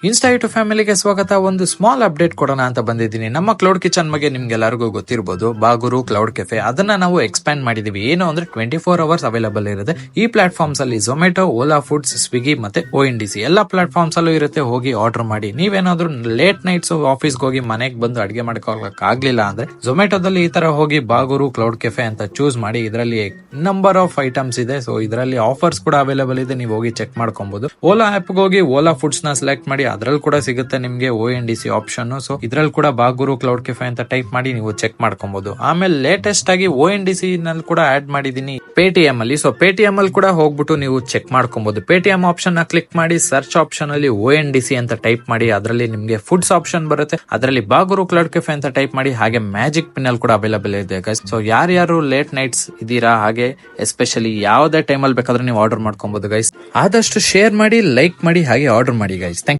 Insta YouTube ಫ್ಯಾಮಿಲಿಗೆ ಸ್ವಾಗತ. ಒಂದು ಸ್ಮಾಲ್ ಅಪ್ಡೇಟ್ ಕೊಡೋಣ ಅಂತ ಬಂದಿದ್ದೀನಿ. ನಮ್ಮ ಕ್ಲೌಡ್ ಕಿಚನ್ ಬಗ್ಗೆ ನಿಮ್ಗೆಲ್ಲರಿಗೂ ಗೊತ್ತಿರಬಹುದು, ಬಾಗುರು ಕ್ಲೌಡ್ ಕೆಫೆ. ಅದನ್ನ ನಾವು ಎಕ್ಸ್ಪ್ಯಾಂಡ್ ಮಾಡಿದೀವಿ. ಏನು ಅಂದ್ರೆ 24 ಅವರ್ಸ್ ಅವೈಲೇಬಲ್ ಇರುತ್ತೆ. ಈ ಪ್ಲಾಟ್ಫಾರ್ಮ್ಸ್ ಅಲ್ಲಿ ಝೊಮ್ಯಾಟೊ, ಓಲಾ ಫುಡ್ಸ್, ಸ್ವಿಗ್ಗಿ ಮತ್ತೆ ONDC ಎಲ್ಲ ಪ್ಲಾಟ್ಫಾರ್ಮ್ಸ್ ಅಲ್ಲೂ ಇರುತ್ತೆ. ಹೋಗಿ ಆರ್ಡರ್ ಮಾಡಿ. ನೀವೇನಾದ್ರೂ ಲೇಟ್ ನೈಟ್ಸ್ ಆಫೀಸ್ಗೆ ಹೋಗಿ ಮನೆಗೆ ಬಂದು ಅಡಿಗೆ ಮಾಡ್ಕೊಳಕ್ ಆಗ್ಲಿಲ್ಲ ಅಂದ್ರೆ ಝೊಮ್ಯಾಟೊದಲ್ಲಿ ಈ ತರ ಹೋಗಿ ಬಾಗುರು ಕ್ಲೌಡ್ ಕೆಫೆ ಅಂತ ಚೂಸ್ ಮಾಡಿ. ಇದರಲ್ಲಿ ನಂಬರ್ ಆಫ್ ಐಟಮ್ಸ್ ಇದೆ. ಸೊ ಇದರಲ್ಲಿ ಆಫರ್ಸ್ ಕೂಡ ಅವೈಲೇಬಲ್ ಇದೆ. ನೀವು ಹೋಗಿ ಚೆಕ್ ಮಾಡ್ಕೊಬಹುದು. ಓಲಾ ಆಪ್ ಹೋಗಿ ಓಲಾ ಫುಡ್ಸ್ ನ ಸೆಲೆಕ್ಟ್ ಮಾಡಿ. ಅದ್ರಲ್ಲಿ ಕೂಡ ಸಿಗುತ್ತೆ ನಿಮ್ಗೆ ONDC ಆಪ್ಷನ್. ಸೊ ಇದ್ರಲ್ಲಿ ಕೂಡ ಬಾಗುರು ಕ್ಲೌಡ್ ಕೆಫೆ ಅಂತ ಟೈಪ್ ಮಾಡಿ ನೀವು ಚೆಕ್ ಮಾಡ್ಕೊಬಹುದು. ಆಮೇಲೆ ಲೇಟೆಸ್ಟ್ ಆಗಿ ONDC ನಲ್ಲಿ ಕೂಡ ಆಡ್ ಮಾಡಿದೀನಿ ಪೇಟಿಎಂ ಅಲ್ಲಿ. ಸೊ ಪೇಟಿಎಂ ಅಲ್ಲಿ ಕೂಡ ಹೋಗ್ಬಿಟ್ಟು ನೀವು ಚೆಕ್ ಮಾಡ್ಕೊಬಹುದು. ಪೇಟಿಎಂ ಆಪ್ಷನ್ ನ ಕ್ಲಿಕ್ ಮಾಡಿ ಸರ್ಚ್ ಆಪ್ಷನ್ ಅಲ್ಲಿ ONDC ಅಂತ ಟೈಪ್ ಮಾಡಿ. ಅದರಲ್ಲಿ ನಿಮ್ಗೆ ಫುಡ್ಸ್ ಆಪ್ಷನ್ ಬರುತ್ತೆ. ಅದರಲ್ಲಿ ಬಾಗುರು ಕ್ಲೌಡ್ ಕೆಫೆ ಅಂತ ಟೈಪ್ ಮಾಡಿ. ಹಾಗೆ ಮ್ಯಾಜಿಕ್ ಪಿನ್ ಅಲ್ಲಿ ಕೂಡ ಅವೈಲೇಬಲ್ ಇದೆ ಗೈಸ್. ಸೊ ಯಾರ್ಯಾರು ಲೇಟ್ ನೈಟ್ಸ್ ಇದೀರಾ, ಹಾಗೆ ಎಸ್ಪೆಷಲಿ ಯಾವ್ದೇ ಟೈಮ್ ಅಲ್ಲಿ ಬೇಕಾದ್ರೆ ನೀವು ಆರ್ಡರ್ ಮಾಡ್ಕೊಬಹುದು ಗೈಸ್. ಆದಷ್ಟು ಶೇರ್ ಮಾಡಿ, ಲೈಕ್ ಮಾಡಿ, ಹಾಗೆ ಆರ್ಡರ್ ಮಾಡಿ ಗೈಸ್. Thank you.